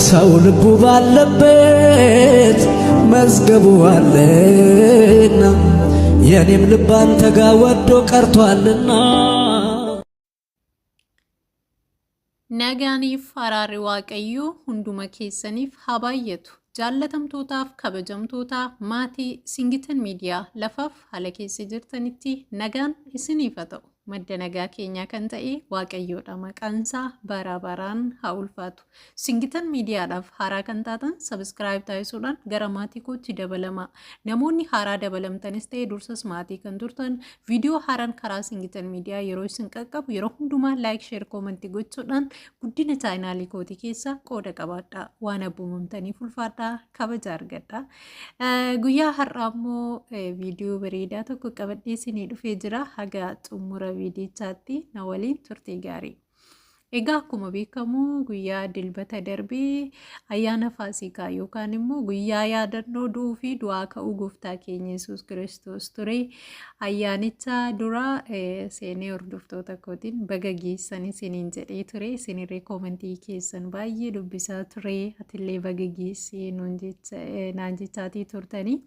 ሰው ልቡ ባለበት መዝገቡ አለና የኔም ልብ አንተ ጋር ወዶ ቀርቷልና ነጋኒፍ አራሪ ዋቀዩ ሁንዱመ ኬሰኒፍ ሀባየቱ ጃለተምቶታፍ ከበጀምቶታ ማቲ ሲንግተን ሚዲያ ለፋፍ ሀለኬስ ጅርተንቲ ነጋን እስኒፈተው መደነጋ ኬኛ ከንተኤ ዋቀዮዳ መቃንሳ ባራባራን ሀውልፋቱ ሲንግተን ሚዲያ ዳፍ ሀራ ከንታተን ሰብስክራይብ ታይሱዳን ገረማቲ ኮቺ ደበለማ ነሞኒ ሀራ ደበለምተንስ ተኤ ዱርሰስ ማቲ ከንቱርተን ቪዲዮ ሀራን ከራ ሲንግተን ሚዲያ የሮች ስንቀቀቡ የሮ ሁንዱማ ላይክ ሼር ኮመንት ጎቹዳን ጉዲነ ቻይናሊ ኮቲ ኬሳ ቆደ ቀባዳ ዋነቡ መምተኒ ፉልፋዳ ከበጃ አርገዳ ጉያ ሀራሞ ቪዲዮ በሬዳ ተኮ ቀበዴ ሲኒ ዱፌ ጅራ ሀጋ ጡሙረ viidichaatti na waliin turtii gaarii. Egaa akkuma beekamu guyyaa dilbata darbee ayyaana faasikaa yookaan immoo guyyaa yaadannoo du'uu fi du'aa ka'uu gooftaa keenya Yesuus Kiristoos ture. Ayyaanicha dura seenee hordoftoota kootiin baga geessanii isiniin jedhee ture. Isinirree koomentii keessan baay'ee dubbisaa ture. Atillee baga geessee naan jechaatii turtanii.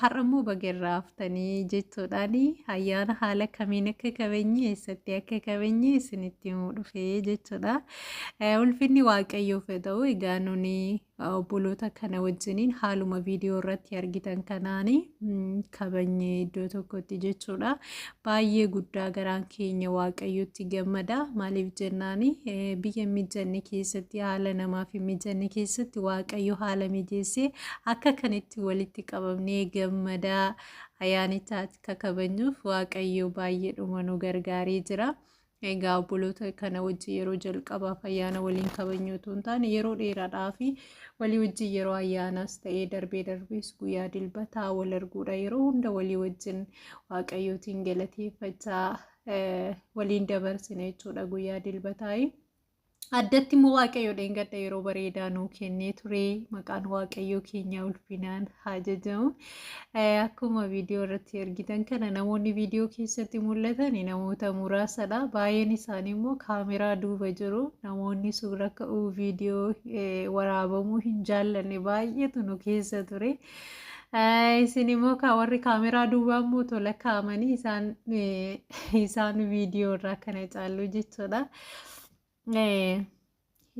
Har'ammoo bageerraaftanii jechuudhaani ayyaana haala kamiin akka kabajne eessatti akka kabajne isinitti himuu dhufee jechuudha. Ulfinni waaqayyoof ta'u egaa nuni obboloota kana wajjiniin haaluma viidiyoo irratti argitan kanaani kabajne iddoo tokkotti jechuudha. Baay'ee guddaa garaan keenya waaqayyootti gammada. Maaliif jennaani biyya mijanne keessatti haala namaaf mijanne keessatti waaqayyo haala mijeessee akka kanitti walitti qabamnee gammada ayyaanichaatti kakabajnuuf waaqayyo baay'ee dhuma nu gargaaree jira. Egaa obboloota kana wajji yeroo jalqabaaf ayyaana waliin kabajnu otoo hin taane yeroo dheeraadhaaf walii wajji yeroo ayyaanas ta'ee darbees guyyaa dilbataa wal arguudha yeroo hunda walii wajjin waaqayyootiin galateeffachaa waliin dabarsine jechuudha guyyaa dilbataa. Addatti immoo waaqayyo dheengadha yeroo bareedaa nuu kennee ture maqaan waaqayyoo keenya ulfinaan haa jajamu. Akkuma viidiyoo irratti argitan kana namoonni viidiyoo keessatti mul'atan namoota muraasadha. Baay'een isaanii immoo kaameraa duuba jiru. Namoonni suura ka'uu viidiyoo waraabamuu hin jaallanne baay'eetu nu keessa ture. Isin immoo warri kaameraa duubaa immoo tola kaa'amanii isaan viidiyoo irraa kana caallu jechuudha.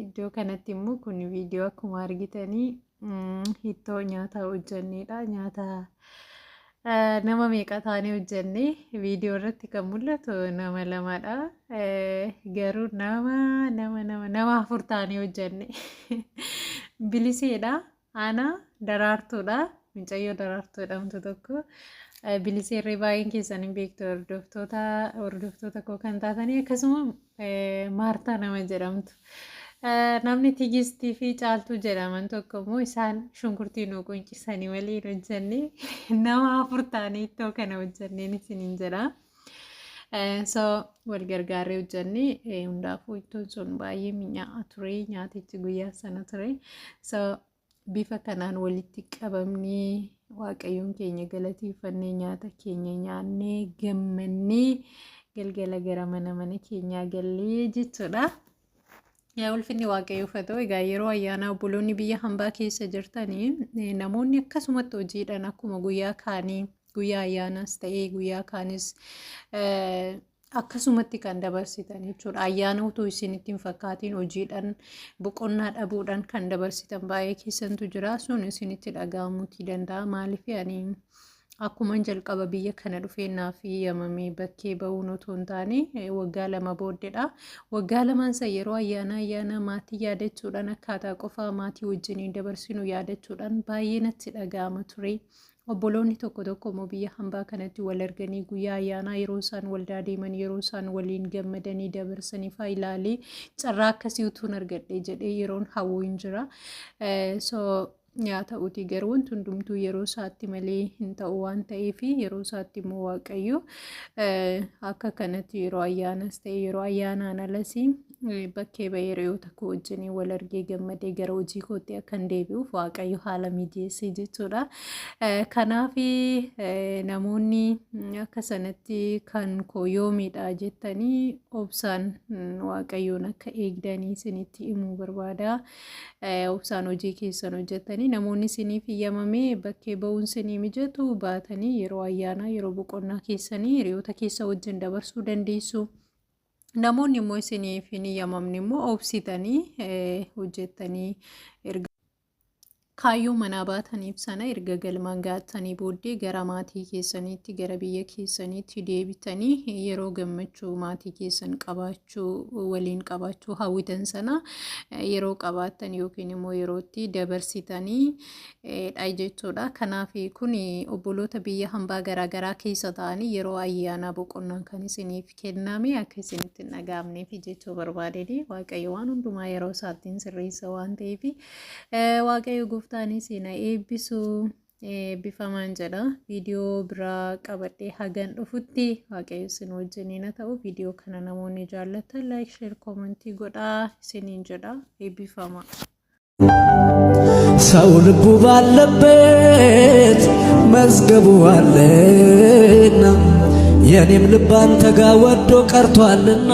Iddoo kanatti immoo kun viidiyoo akkuma argitanii ittoo nyaata hojjannedha. Nyaata nama meeqa taanee hojjannee viidiyoo irratti kan mul'atu nama lamadha. Garuu nama afur taanee hojjanne. Biliseedha. Ana Daraartuudha. Mucayyoo Daraartuu jedhamtu tokko. Biliseerree baay'een keessan hin beektu hordoftoota koo kan taatanii akkasuma Maartaa nama jedhamtu. Namni Tigistii fi Caaltuu jedhaman tokko immoo isaan shunkurtii nuu quncisanii waliin hojjannee nama afur taanee ittoo kana hojjanneen isiniin jedha. So wal gargaaree hojjannee hundaafuu ittoon sun baay'ee mi'aawa ture nyaatichi guyyaa sana ture. So bifa kanaan walitti qabamnee waaqayyoon keenya galateeffannee nyaata keenya nyaannee gammannee galgala gara mana keenyaa gallee jechuudha. Ulfinni waaqayyoof haa ta'u egaa yeroo ayyaana obboloonni biyya hambaa keessa jirtanii namoonni akkasumatti hojiidhaan akkuma guyyaa kaanii guyyaa ayyaanas ta'ee guyyaa kaanis akkasumatti kan dabarsitan jechuudha. Ayyaana utuu isinitti hin fakkaatiin hojiidhaan boqonnaa dhabuudhaan kan dabarsitan baay'ee keessantu jira. Sun isinitti dhaga'amuutii danda'a. Maaliif akkuma jalqaba biyya kana dhufeenyaa fi yamamee bakkee ba'uun otoo hin taane waggaa 2 booddeedha. Waggaa 2 yeroo ayyaana maatii yaadachuudhaan akkaataa qofaa maatii wajjiniin dabarsinu yaadachuudhaan baay'ee natti dhaga'ama ture. Obboloonni tokko immoo biyya hambaa kanatti wal arganii guyyaa ayyaanaa yeroo isaan waldaa deeman yeroo isaan waliin gammadanii dabarsanii faa ilaalee carraa akkasii utuun argadhe jedhee yeroon hawwu hin jira. Nyaata utii garuu wanti hundumtuu yeroo isaatti malee hin ta'u waan ta'eef yeroo isaatti immoo waaqayyo akka kanatti yeroo ayyaanas ta'e yeroo ayyaanaan alas bakkee bayiree tokko wajjin wal argee gammadee gara hojii kootti akkan deebi'uuf waaqayyo haala mijeessee jechuudha. Kanaaf namoonni akka sanatti kan kooyoomiidha jettanii obsaan waaqayyoon akka eegdanii isinitti himuu barbaada. Obsaan hojii keessan hojjettanii namoonni isiniif iyyamamee bakkee ba'uun isinii mijatu baatanii yeroo ayyaanaa yeroo boqonnaa keessanii hiriyoota keessa wajjin dabarsuu dandeessu. Namoonni immoo isiniif hin iyyamamne immoo obsitanii hojjettanii kaayyoo manaa baataniif sana erga galmaan gaatanii booddee gara maatii keessaniitti gara biyya keessaniitti deebitanii yeroo gammachuu maatii keessan qabaachuu waliin qabaachuu hawwitan sana yeroo qabaatan yookiin immoo yerootti dabarsitanii dha jechuudha. Kanaaf kun obboloota biyya hambaa garaagaraa keessa ta'anii yeroo ayyaana boqonnaan kan isiniif kenname akka isinitti hin dhagaamneef jechuu barbaadeni. Waaqayyo waan hundumaa yeroo isaatti sirreessa waan ta'eef waaqayyo goftaanis na eebbisu bifamaan jedha. Viidiyoo biraa qabadhee hagan dhufutti waaqayyo isin wajjiniin ta'u. Viidiyoo kana namoonni jaallatan laayik sheer koomentii godhaa isiniin jedha. Eebbifama. ሰው ልቡ ባለበት መዝገቡ አለና የኔም ልብ አንተ ጋር ወዶ ቀርቷልና